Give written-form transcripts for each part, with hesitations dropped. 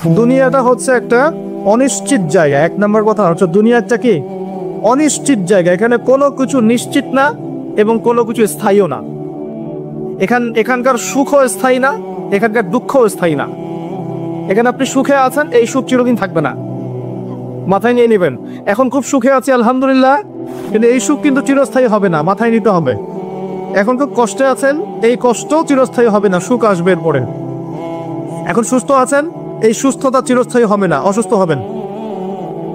দুনিয়াটা হচ্ছে একটা অনিশ্চিত জায়গা। এক নম্বর কথা হচ্ছে দুনিয়াটা কি অনিশ্চিত জায়গা। এখানে কোনো কিছু নিশ্চিত না এবং কোনো কিছু স্থায়ীও না। এখানকার সুখও স্থায়ী না, এখানকার দুঃখও স্থায়ী না। এখানে আপনি সুখে আছেন, এই সুখ চিরদিন থাকবে না, মাথায় নিয়ে নেবেন। এখন খুব সুখে আছি আলহামদুলিল্লাহ, কিন্তু এই সুখ কিন্তু চিরস্থায়ী হবে না, মাথায় নিতে হবে। এখন খুব কষ্টে আছেন, এই কষ্টও চিরস্থায়ী হবে না, সুখ আসবে এরপরে। এখন সুস্থ আছেন, এই সুস্থতা চিরস্থায়ী হবে না, অসুস্থ হবেন।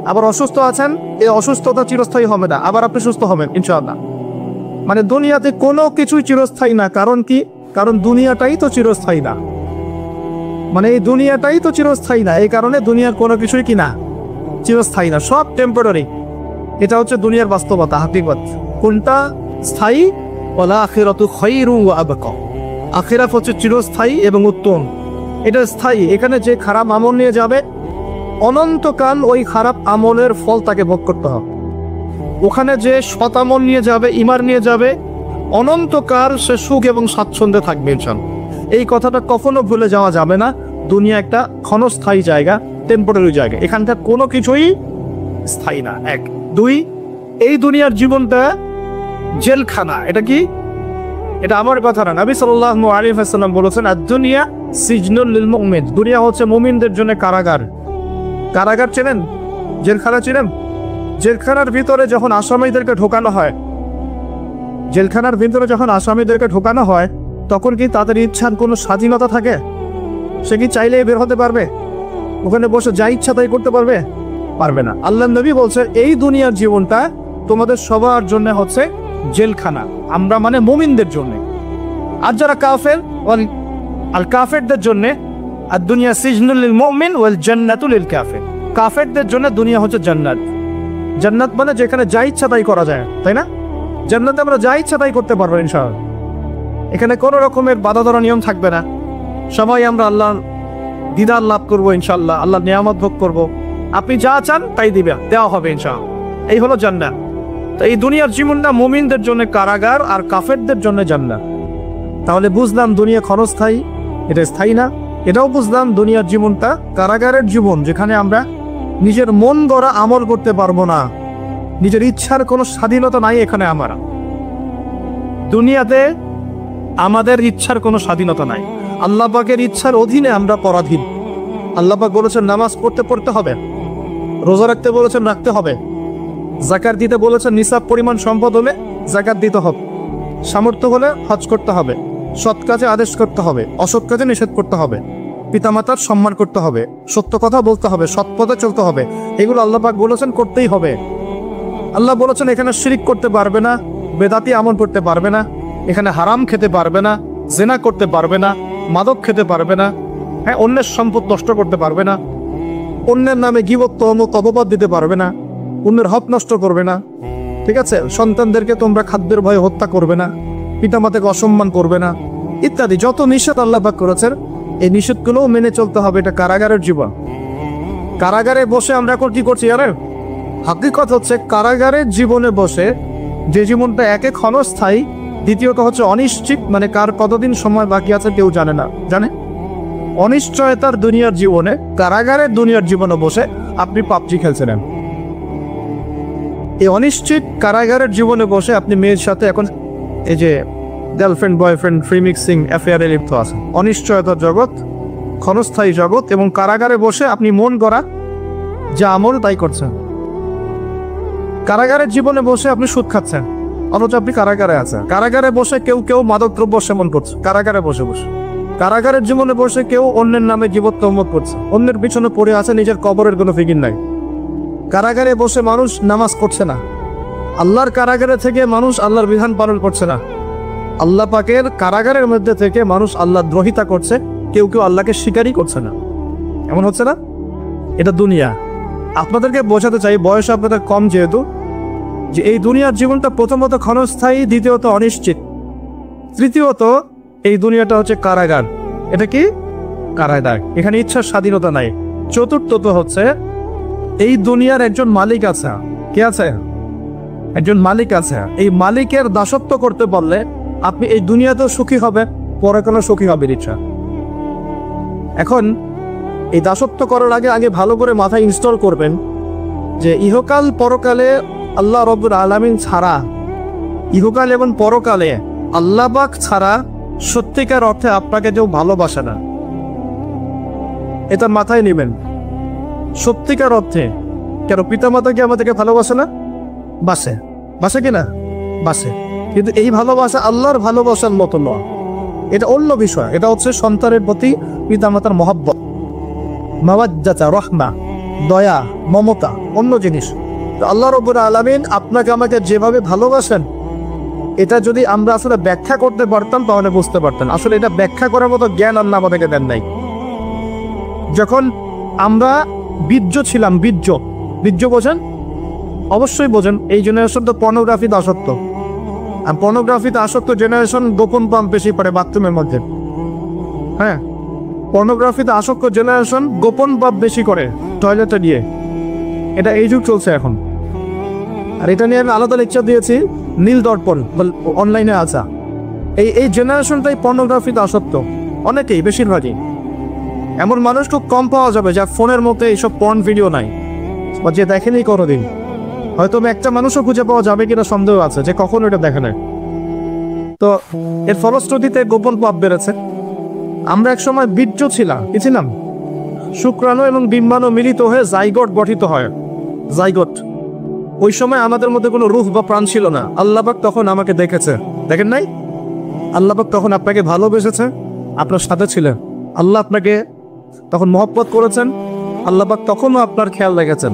আবার অসুস্থ আছেন, এই অসুস্থতা চিরস্থায়ী হবে না, আবার আপনি সুস্থ হবেন ইনশাআল্লাহ। মানে দুনিয়াতে কোনো কিছুই চিরস্থায়ী না। কারণ কি? কারণ দুনিয়াটাই তো চিরস্থায়ী না। মানে এই দুনিয়াটাই তো চিরস্থায়ী না, এই কারণে দুনিয়ার কোনো কিছুই কি না, চিরস্থায়ী না, সব টেম্পোরারি। এটা হচ্ছে দুনিয়ার বাস্তবতা, হাকিকত। কোনটা স্থায়ী? ওয়াল আখিরাতু খায়রুন ওয়া আবকা। আখিরাত হচ্ছে চিরস্থায়ী এবং উত্তম, এটা স্থায়ী। এখানে যে খারাপ আমল নিয়ে যাবে, অনন্তকাল ওই খারাপ আমলের ফল তাকে ভোগ করতে হবে। ওখানে যে সৎ আমল নিয়ে যাবে, ঈমান নিয়ে যাবে, অনন্তকাল সে সুখ এবং স্বাচ্ছন্দ্যে থাকবে ইনশাআল্লাহ। এই কথাটা কখনো ভুলে যাওয়া যাবে না। দুনিয়া একটা ক্ষণস্থায়ী জায়গা, টেম্পোরারি জায়গা, এখানকার কোনো কিছুই স্থায়ী না। এক। দুই, এই দুনিয়ার জীবনটা জেলখানা। এটা কি? এটা আমার কথা না, নবী সাল্লাল্লাহু আলাইহি ওয়াসাল্লাম বলেছেন, আদ-দুনিয়া সিজনুল লিল মুমিন। দুনিয়া হচ্ছে মুমিনদের জন্য কারাগার। কারাগার চেনেন? জেলখানা চেনেন? জেলখানার ভিতরে যখন আসামিদেরকে ঢোকানো হয়, জেলখানার ভিতরে যখন আসামিদেরকে ঢোকানো হয়, তখন কি তাদের ইচ্ছার কোনো স্বাধীনতা থাকে? সে কি চাইলেই বের হতে পারবে? ওখানে বসে যা ইচ্ছা তাই করতে পারবে? পারবে না। আল্লাহর নবী বলছে, এই দুনিয়ার জীবনটা তোমাদের সবার জন্য হচ্ছে জেলখানা। আমরা মানে মুমিনদের জন্য। আর যারা কাফের, আল কাফেরদের জন্য আর দুনিয়া সিজনুল লিল মুমিন ওয়াল জান্নাতু লিল কাফির। কাফেরদের জন্য দুনিয়া হচ্ছে জান্নাত। জান্নাত মানে যেখানে যা ইচ্ছা তাই করা যায়, তাই না? জান্নাতে আমরা যা ইচ্ছা তাই করতে পারবো ইনশাআল্লাহ। এখানে কোনো রকমের বাধা ধরা নিয়ম থাকবে না। সবাই আমরা আল্লাহর দিদার লাভ করবো ইনশাআল্লাহ, আল্লাহর নিয়ামত ভোগ করবো। আপনি যা চান তাই দেওয়া হবে ইনশাআল্লাহ। এই হলো জান্নাত। তো এই দুনিয়ার জীবনটা মুমিনদের জন্য কারাগার আর কাফেরদের জন্য জান্নাত। তাহলে বুঝলাম দুনিয়া ক্ষণস্থায়ী, এটা স্থায়ী না। এটাও বুঝলাম দুনিয়ার জীবনটা কারাগারের জীবন, যেখানে আমরা নিজের মন গড়া আমল করতে পারবো না, নিজের ইচ্ছার কোনো স্বাধীনতা নাই। এখানে আমরা দুনিয়াতে আমাদের ইচ্ছার কোনো স্বাধীনতা নাই। আল্লাহ পাকের ইচ্ছার অধীনে আমরা পরাধীন। আল্লাহ পাক বলেছেন নামাজ পড়তে হবে, রোজা রাখতে বলেছেন রাখতে হবে, যাকাত দিতে বলেছেন নিসাব পরিমাণ সম্পদ হলে যাকাত দিতে হবে, সামর্থ্য হলে হজ করতে হবে, সৎ কাজে আদেশ করতে হবে, অসৎ কাজে নিষেধ করতে হবে, পিতামাতার সম্মান করতে হবে, সত্য কথা বলতে হবে, সৎ পথে চলতে হবে। এগুলো আল্লাহ পাক বলেছেন করতেই হবে। আল্লাহ বলেছেন এখানে শিরিক করতে পারবে না, বেদাতি আমল করতে পারবে না, এখানে হারাম খেতে পারবে না, জেনা করতে পারবে না, মাদক খেতে পারবে না, হ্যাঁ, অন্যের সম্পদ নষ্ট করতে পারবে না, অন্যের নামে গীবত তহমত অপবাদ দিতে পারবে না, অন্যের হক নষ্ট করবে না, ঠিক আছে? সন্তানদেরকে তোমরা খাদ্যের ভয়ে হত্যা করবে না, পিতামাতাকে অসম্মান করবে না, ইত্যাদি যত নিষেধ আল্লাহ পাক করেছেন, এই নিষেধগুলোও মেনে চলতে হবে। এটা কারাগারের জীবন। কারাগারে বসে আমরা এখন কি করছি জানেন? হাকিকত হচ্ছে কারাগারের জীবনে বসে যে জীবনটা একে ক্ষণস্থায়ী, দ্বিতীয়ত হচ্ছে অনিশ্চিত, মানে কার কতদিন সময় বাকি আছে কেউ জানে না। জানে? অনিশ্চয়তার দুনিয়ার জীবনে, কারাগারের দুনিয়ার জীবনে বসে আপনি পাবজি খেলছেন। এই অনিশ্চিত কারাগারের জীবনে বসে আপনি মেয়ের সাথে এখন এই যে গার্লফ্রেন্ড বয়ফ্রেন্ড ফ্রি মিক্সিং অ্যাফেয়ারে লিপ্ত আছেন। অনিশ্চয়তার জগৎ, ক্ষণস্থায়ী জগৎ, এবং কারাগারে বসে আপনি মন গড়া যা আমল তাই করছেন। কারাগারের জীবনে বসে আপনি সুদ খাচ্ছেন, অথচ আপনি কারাগারে আছেন। কারাগারে বসে কেউ মাদক দ্রব্য সেবন করছে, কারাগারে বসে বসে। কারাগারের জীবনে বসে কেউ অন্যের নামে গীবত তহমত করছে, অন্যের পিছনে পড়ে আছে, নিজের কবরের কোনো ফিকির নাই। কারাগারে বসে মানুষ নামাজ করছে না। আল্লাহর কারাগারে থেকে মানুষ আল্লাহর বিধান পালন করছে না। আল্লাহ পাকের কারাগারের মধ্যে থেকে মানুষ আল্লাহ দ্রোহিতা করছে, কেউ আল্লাহকে স্বীকারই করছে না। এমন হচ্ছে না? এটা দুনিয়া। আপনাদেরকে বোঝাতে চাই, বয়স আপনাদের কম যেহেতু, যে এই দুনিয়ার জীবনটা প্রথমত ক্ষণস্থায়ী, দ্বিতীয়ত অনিশ্চিত, তৃতীয়ত এই দুনিয়াটা হচ্ছে কারাগার। এটা কি? কারাগার। এখানে ইচ্ছার স্বাধীনতা নাই। চতুর্থত হচ্ছে এই দুনিয়ার একজন মালিক আছে। কে আছে? একজন মালিক আছে। এই মালিকের দাসত্ব করতে পারলে আপনি এই দুনিয়াতেও সুখী হবে, পরে কোনো সুখী হবে ইচ্ছা। এখন এই দাসত্ব করার আগে আগে ভালো করে মাথায় ইনস্টল করবেন যে ইহকাল পরকালে আল্লাহ রব্বুল আলামিন ছাড়া, ইহকাল এবং পরকালে আল্লাহ পাক ছাড়া সত্যিকার অর্থে আপনাকে কেউ ভালোবাসে না। এটা মাথায় নেবেন। সত্যিকার অর্থে কেন পিতামাতা কি আমাদেরকে ভালোবাসে না? বাসে, বাসে কিনা? বাসে। কিন্তু এই ভালোবাসা আল্লাহর ভালোবাসার মতো নয়, এটা অন্য বিষয়। এটা হচ্ছে সন্তানের প্রতি পিতামাতার মহব্বত, মাওয়াজ্জাতা, রহমা, দয়া, মমতা, অন্য জিনিস। আল্লাহ রাব্বুল আলামিন আপনাকে আমাকে যেভাবে ভালোবাসেন, এটা যদি আমরা আসলে ব্যাখ্যা করতে পারতাম তাহলে বুঝতে পারতাম। আসলে এটা ব্যাখ্যা করার মতো জ্ঞান আল্লাহ আমাদেরকে দেন নাই। যখন আমরা বীর্য ছিলাম, বীর্য বোঝেন? অবশ্যই বোঝেন। এই জেনারেশন তো পর্নোগ্রাফিতে আসক্ত, আর পর্নোগ্রাফিতে আসক্ত জেনারেশন গোপন পাম্প বেশি পড়ে বাথরুমের মধ্যে। হ্যাঁ, পর্নোগ্রাফিতে আসক্ত জেনারেশন গোপন পাম্প বেশি করে টয়লেটে দিয়ে। এটা এই যুগ চলছে এখন। আর এটা নিয়ে আমি আলাদা লেকচার দিয়েছি, নীল দর্পণ অনলাইনে আছে। এই জেনারেশনটাই পর্নোগ্রাফিতে আসক্ত, অনেকেই, বেশিরভাগই। এমন মানুষ খুব কম পাওয়া যাবে যার ফোনের মধ্যে এইসব পর্ন ভিডিও নাই, বা যে দেখেনি কোনোদিন। হয়তো একটা মানুষও খুঁজে পাওয়া যাবে কিনা সন্দেহ আছে যে কখনো এটা দেখে নেয়। তো এর ফলশ্রুতিতে গোপন পাপ বেড়েছে। আমরা এক সময় বীর্য ছিলাম, শুক্রাণু এবং ডিম্বাণু মিলিত হয়ে জাইগোট গঠিত হয়, জাইগোট। ওই সময় আমাদের মধ্যে কোনো রূহ বা প্রাণ ছিল না। আল্লাহ পাক তখন আমাকে দেখেছে, দেখেন নাই? আল্লাহ পাক তখন আপনাকে ভালোবেসেছে, আপনার সাথে ছিলেন। আল্লাহ আপনাকে তখন মহব্বত করেছেন। আল্লাহ পাক তখনও আপনার খেয়াল রেখেছেন।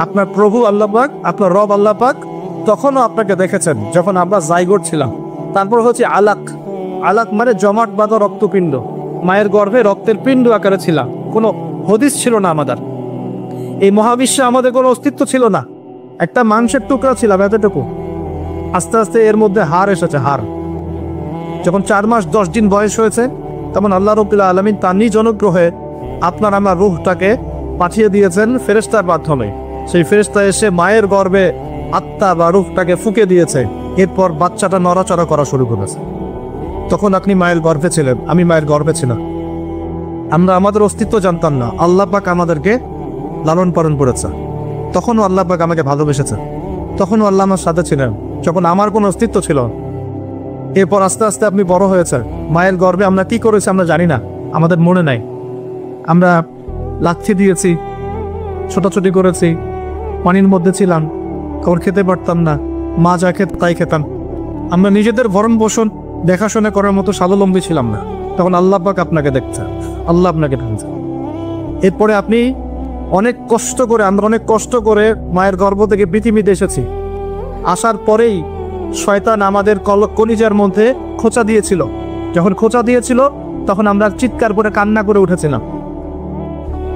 আপনার প্রভু আল্লাহ পাক, আপনার রব আল্লাহ পাক তখনও আপনাকে দেখেছেন যখন আমরা জাইগোট ছিলাম। তারপর হচ্ছে আলাক। আলাক মানে জমাট বাঁধা রক্তপিণ্ড। মায়ের গর্ভে রক্তের পিণ্ড আকারে ছিলাম, কোনো হদিস ছিল না আমাদের। এই মহাবিশ্বে আমাদের কোনো অস্তিত্ব ছিল না, একটা মাংসের টুকরা ছিলাম, এতটুকু। আস্তে আস্তে এর মধ্যে হাড় এসেছে, হাড়। যখন 4 মাস 10 দিন বয়স হয়েছে, তখন আল্লাহ রাব্বুল আলামিন তার নিজ অনুগ্রহে আপনার আমার রূহটাকে পাঠিয়ে দিয়েছেন ফেরেশতার মাধ্যমে। সেই ফেরেশতা এসে মায়ের গর্ভে আত্মা বা রূহটাকে ফুঁকে দিয়েছে। এরপর বাচ্চাটা নড়াচড়া করা শুরু করেছে। তখন আপনি মায়ের গর্ভে ছিলেন, আমি মায়ের গর্ভে ছিলাম। আমরা আমাদের অস্তিত্ব জানতাম না। আল্লাহ পাক আমাদেরকে লালন পালন করেছে। তখনও আল্লাহ পাক আমাকে ভালোবেসেছে। তখনও আল্লাহ আমার সাথে ছিলেন যখন আমার কোনো অস্তিত্ব ছিল। এরপর আস্তে আস্তে আপনি বড় হয়েছেন। মায়ের গর্ভে আমরা কি করেছি আমরা জানি না, আমাদের মনে নাই। আমরা লাথি দিয়েছি, ছোটাছুটি করেছি, পানির মধ্যে ছিলাম, খাবার খেতে পারতাম না, মা যা খেত তাই খেতাম। আমরা নিজেদের ভরণ পোষণ দেখাশোনা করার মতো স্বাবলম্বী ছিলাম না। তখন আল্লাহ পাক আপনাকে দেখছেন, আল্লাহ আপনাকে দেখছেন। এরপরে আপনি অনেক কষ্ট করে, আমরা অনেক কষ্ট করে মায়ের গর্ভ থেকে পৃথিবীতে এসেছি। আসার পরেই শয়তান আমাদের কলিজার মধ্যে খোঁচা দিয়েছিল। যখন খোঁচা দিয়েছিল তখন আমরা চিৎকার করে কান্না করে উঠেছিলাম।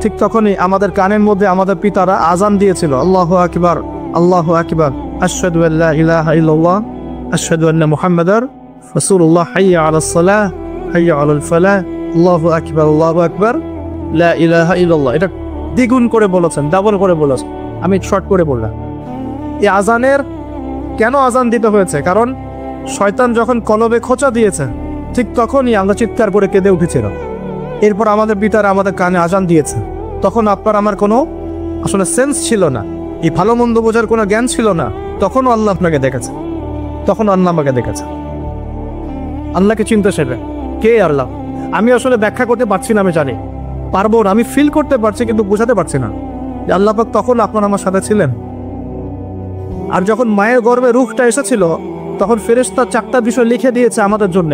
ঠিক তখনই আমাদের কানের মধ্যে আমাদের পিতারা আজান দিয়েছিল, আল্লাহু আকবার, আল্লাহু আকবার, আশহাদু আল্লা ইলাহা ইল্লাল্লাহ, আশহাদু আন্না মুহাম্মাদার রাসূলুল্লাহ, হাইয়া আলাস সালাহ, হাইয়া আলাল ফালাহ, আল্লাহু আকবার, আল্লাহু আকবার, লা ইলাহা ইল্লাল্লাহ। এটা দ্বিগুণ করে বলেছেন, ডাবল করে বলেছেন, আমি শর্ট করে বললাম। এই আজানের কেন আজান দিতে হয়েছে? কারণ শয়তান যখন কলবে খোঁচা দিয়েছে ঠিক তখনই আমরা চিৎকার করে কেঁদে উঠেছিলাম। এরপর আমাদের পিতারা আমাদের কানে আজান দিয়েছে। তখন আপনার আমার কোনো আসলে সেন্স ছিল না, এই ভালো মন্দ বোঝার কোনো জ্ঞান ছিল না। তখনও আল্লাহ আপনাকে দেখেছে, তখন আল্লাহ আমাকে দেখেছে। আল্লাহকে চিনতে শেখে। কে আল্লাহ? আমি আসলে ব্যাখ্যা করতে পারছি না, আমি জানি পারবো না, আমি ফিল করতে পারছি কিন্তু বোঝাতে পারছি না যে আল্লাহ পাক তখন আপনার আমার সাথে ছিলেন। আর যখন মায়ের গর্ভে রূহটা এসেছিল তখন ফেরেশতা 4টা বিষয় লিখে দিয়েছে আমাদের জন্য।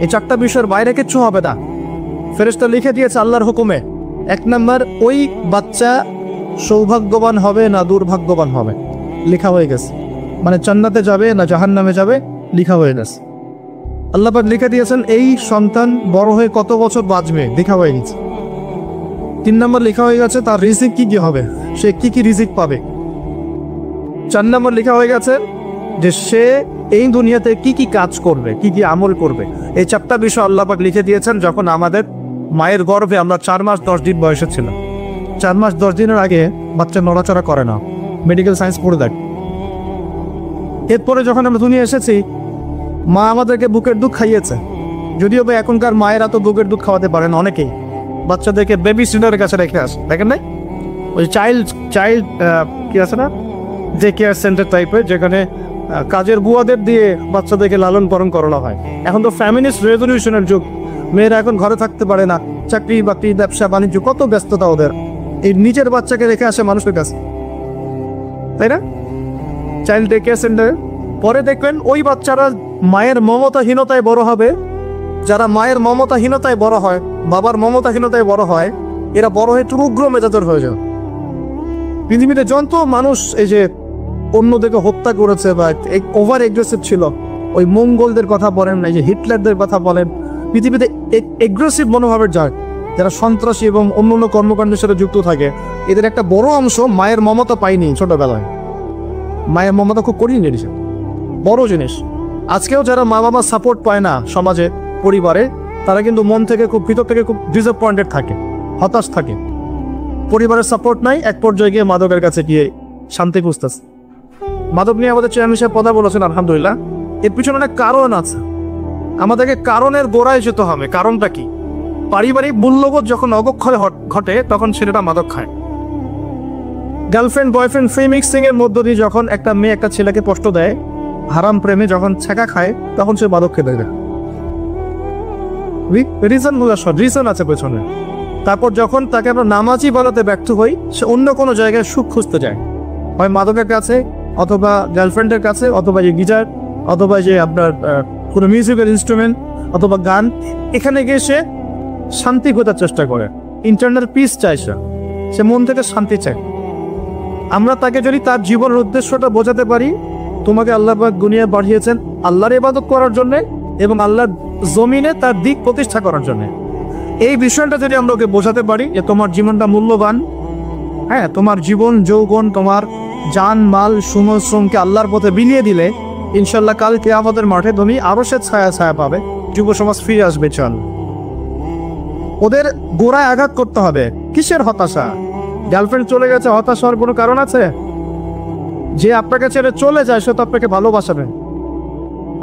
এই 4টা বিষয়ের বাইরে কিচ্ছু হবে না। ফেরেশতা লিখে দিয়েছে আল্লাহর হুকুমে। 1 নাম্বার, ওই বাচ্চা সৌভাগ্যবান হবে না দুর্ভাগ্যবান হবে, লেখা হয়ে গেছে। মানে জান্নাতে যাবে না জাহান্নামে যাবে, লেখা হয়ে গেছে। আল্লাহ পাক লিখে দিয়েছেন এই সন্তান বড় হয়ে কত বছর বাঁচবে, লেখা হয়ে গেছে। 3 নাম্বার লেখা হয়ে গেছে তার রিজিক কি কি হবে, সে কি কি রিজিক পাবে। 4 নাম্বার লেখা হয়ে গেছে যে সে এই দুনিয়াতে কি কি কাজ করবে, কি কি আমল করবে। এই 4টা বিষয় আল্লাহ পাক লিখে দিয়েছেন যখন আমাদের মায়ের গর্ভে আমরা 4 মাস 10 দিন বয়সে ছিলাম। 4 মাস 10 দিনের আগে বাচ্চা নড়াচড়া করে না, মেডিকেল সায়েন্স পড়ে দেখ। এরপরে যখন আমরা দুনিয়া এসেছি মা আমাদেরকে বুকের দুধ খাইয়েছে। যদিও বা এখনকার মায়েরা তো বুকের দুধ খাওয়াতে পারে না অনেকেই, বাচ্চাদেরকে বেবি সিটারের কাছে রেখে আসে, দেখেন নাই? ওই চাইল্ড কি আছে না, ডে কেয়ার সেন্টার টাইপের, যেখানে কাজের বুয়াদের দিয়ে বাচ্চাদেরকে লালন পালন করানো হয়। এখন তো ফ্যামিলিস্ট রেভলিউশনের যুগ, মেয়েরা এখন ঘরে থাকতে পারে না, চাকরি বাকরি ব্যবসা বাণিজ্য, কত ব্যস্ততা ওদের, এই নিজের বাচ্চাকে রেখে আসে মানুষের কাছে, তাই না? চাইল্ড ডে কেয়ার সেন্টারে। পরে দেখবেন ওই বাচ্চারা মায়ের মমতাহীনতায় বড় হবে। যারা মায়ের মমতাহীনতায় বড় হয়, বাবার মমতাহীনতায় বড় হয়, এরা বড় হয়ে একটু উগ্র মেজাজের হয়ে যায়। পৃথিবীতে যত মানুষ এই যে অন্যদেরকে হত্যা করেছে বা ওভার এগ্রেসিভ ছিল, ওই মঙ্গলদের কথা বলেন, এই যে হিটলারদের কথা বলেন, পৃথিবীতে এগ্রেসিভ মনোভাবের যায় যারা সন্ত্রাসী এবং অন্যান্য কর্মকাণ্ডের সাথে যুক্ত থাকে, এদের একটা বড় অংশ মায়ের মমতা পায়নি ছোটবেলায়। মায়ের মমতা খুব কঠিন জিনিস, বড় জিনিস। আজকেও যারা মা বাবা সাপোর্ট পায় না সমাজে, পরিবারে, তারা কিন্তু মন থেকে খুব ভিতর থেকে খুব ডিসঅ্যাপয়েন্টেড থাকে, হতাশ থাকে। পরিবারের সাপোর্ট নাই, এক পর্যায়ে গিয়ে মাদকের কাছে গিয়ে শান্তি খুঁজতেছে। মাদক নিয়ে আমাদের চেয়ারম্যান সাহেব কথা বলেছেন, আলহামদুলিল্লাহ। এর পিছনে অনেক কারণ আছে, আমাদেরকে কারণের গোড়ায় যেতে হবে। কারণটা কি? পারিবারিক মূল্যবোধ যখন অবক্ষয় ঘটে, তখন ছেলেটা মাদক খায়। গার্লফ্রেন্ড বয়ফ্রেন্ড ফ্রি মিক্সিং এর মধ্য দিয়ে যখন একটা মেয়ে একটা ছেলেকে কষ্ট দেয়, হারাম প্রেমে যখন ছেঁকা খায়, তখন সে মাদক খেতে যায়। রিজন আছে পেছনে। তারপর যখন তাকে আমরা নামাজি বানাতে ব্যর্থ হই, সে অন্য কোনো জায়গায় সুখ খুঁজতে যায়, হয় মাদকের কাছে, অথবা গার্লফ্রেন্ডের কাছে, অথবা যে গিটার, অথবা যে আপনার কোনো মিউজিক্যাল ইনস্ট্রুমেন্ট, অথবা গান। এখানে গিয়ে সে শান্তি খোঁজার চেষ্টা করে, ইন্টারনাল পিস চায়, সে মন থেকে শান্তি চায়। আমরা তাকে যদি তার জীবনের উদ্দেশ্যটা বোঝাতে পারি, তোমাকে আল্লাহ পাক দুনিয়ায় পাঠিয়েছেন আল্লাহর ইবাদত করার জন্য এবং আল্লাহর জমিনে তার দিক প্রতিষ্ঠা করার জন্য, এই বিষয়টা যদি আমরা ওকে বোঝাতে পারি যে তোমার জীবনটা মূল্যবান, হ্যাঁ, তোমার জীবন যৌবন, তোমার জান মাল সময় শ্রমকে আল্লাহর পথে বিলিয়ে দিলে ইনশাল্লাহ কাল কিয়ামতের মাঠে তুমি আরো সে ছায়া পাবে, যুব সমাজ ফিরে আসবে। চল, ওদের গোড়ায় আঘাত করতে হবে। কিসের হতাশা? গার্লফ্রেন্ড চলে গেছে, হতাশ হওয়ার কোনো কারণ আছে? যে আপনাকে ছেড়ে চলে যায়, সে তো আপনাকে ভালোবাসবে।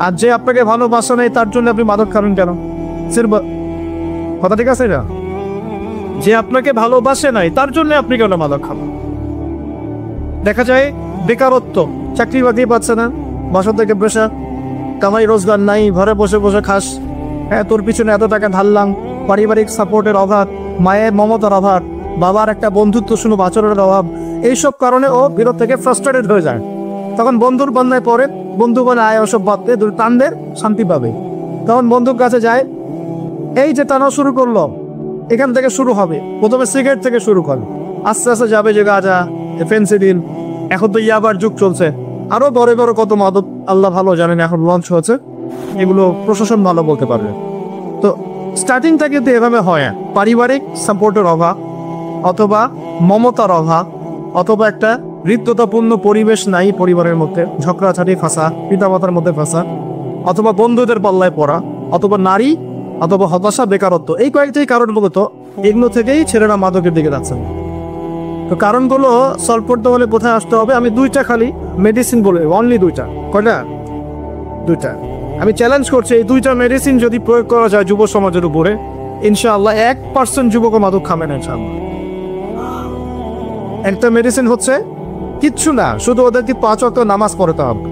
আর যে আপনাকে ভালোবাসা নেই, তার জন্য আপনি মাদক খাবেন কেন? কথা ঠিক আছে না? যে আপনাকে ভালোবাসে নাই, তার জন্য আপনি কেন মাদক খাবেন? দেখা যায় বেকারত্ব, চাকরি বাকরি পাচ্ছে না, বাসা থেকে বসে, কামাই রোজগার নাই, ঘরে বসে বসে খাস। হ্যাঁ, তোর পিছনে এত টাকা ঢাললাম, পারিবারিক সাপোর্টের অভাব, মায়ের মমতার অভাব, বাবার একটা বন্ধুত্ব সুলভ আচরণের অভাব, এইসব কারণে ও ভিতর থেকে ফ্রাস্ট্রেটেড হয়ে যায়। তখন বন্ধুর বন্যায় পরে, বন্ধু বলে আয় ওসব বাদতে, টানদের শান্তি পাবে। তখন বন্ধুর কাছে যায়, এই যে টানা শুরু করলো, এখান থেকে শুরু হবে। প্রথমে সিগারেট থেকে শুরু করে, আস্তে আস্তে যাবে যে গাঁজা, ফেন্সিডিল, এখন তো ইয়াবার যুগ চলছে, আরো বড় বড় কত মাদক আল্লাহ ভালো জানেন এখন লঞ্চ হয়েছে, এগুলো প্রশাসন ভালো বলতে পারবে। তো স্টার্টিংটা কিন্তু এভাবে হয়, পারিবারিক সাপোর্টের অভাব, অথবা মমতার অভাব, অথবা একটা হৃদ্যতাপূর্ণ পরিবেশ নাই পরিবারের মধ্যে, ঝগড়াঝাটি ফাঁসা, পিতামাতার মধ্যে ফাঁসা, অথবা বন্ধুদের পাল্লায় পড়া, অথবা নারী, অথবা হতাশা, বেকারত্ব। এই কয়েকটি কারণ মূলত এগুলো থেকেই ছেলেরা মাদকের দিকে যাচ্ছে। তো কারণগুলো সলভ করতে হলে কোথায় আসতে হবে? আমি দুইটা খালি মেডিসিন বলে, অনলি দুইটা। কয়টা? দুইটা। আমি চ্যালেঞ্জ করছি, এই দুইটা মেডিসিন যদি প্রয়োগ করা যায় যুব সমাজের উপরে, ইনশাআল্লাহ 1% যুবক মাদক খাবে না ইনশাআল্লাহ। একটা মেডিসিন হচ্ছে কিচ্ছু না, শুধু ওদেরকে 5 ওয়াক্ত নামাজ পড়তে হবে।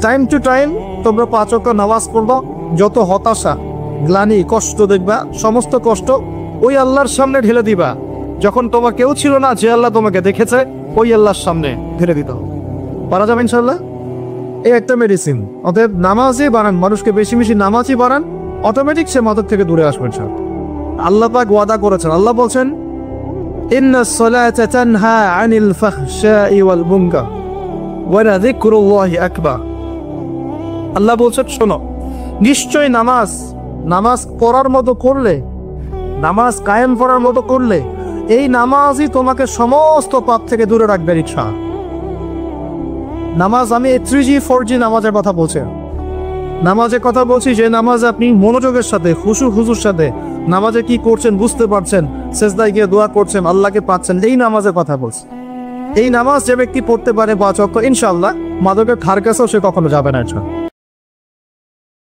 টাইম টু টাইম তোমরা 5 ওয়াক্ত নামাজ পড়বা। যত হতাশা, গ্লানি, কষ্ট দেখবা, সমস্ত কষ্ট ওই আল্লাহর সামনে ঢেলে দিবা। যখন তোমার কেউ ছিল না, যে আল্লাহ তোমাকে দেখেছে, ওই আল্লাহর সামনে ঢেলে দিতে হবে। পারা যাবে ইনশাআল্লাহ। এই একটা মেডিসিন। অতএব নামাজই বানান, মানুষকে বেশি বেশি নামাজই বানান, অটোমেটিক সে মাদক থেকে দূরে আসবেন। আল্লাহ পাক ওয়াদা করেছেন, আল্লাহ বলছেন, ইন্নাস সালাতা তানহা আনিল ফাহশাই ওয়াল মুনকার ওয়া যিকরুল্লাহি আকবার। আল্লাহ বলছেন, শোনো, নিশ্চয় নামাজ পড়ার মতো করলে, নামাজ কায়েম করার মতো করলে, এই নামাজই তোমাকে সমস্ত পাপ থেকে দূরে রাখবে। ইচ্ছা নামাজ, আমি 3G 4G নামাজের কথা বলছি, নামাজের কথা বলছি যে নামাজে আপনি মনোযোগের সাথে, হুজুর সাথে নামাজে কি করছেন বুঝতে পারছেন, সেজদায় গিয়ে দোয়া করছেন, আল্লাহকে পাচ্ছেন, এই নামাজের কথা বলছি। এই নামাজ যে ব্যক্তি পড়তে পারে 5 ওয়াক্ত, ইনশাআল্লাহ মাদকের ধার কাছেও সে কখনো যাবে না।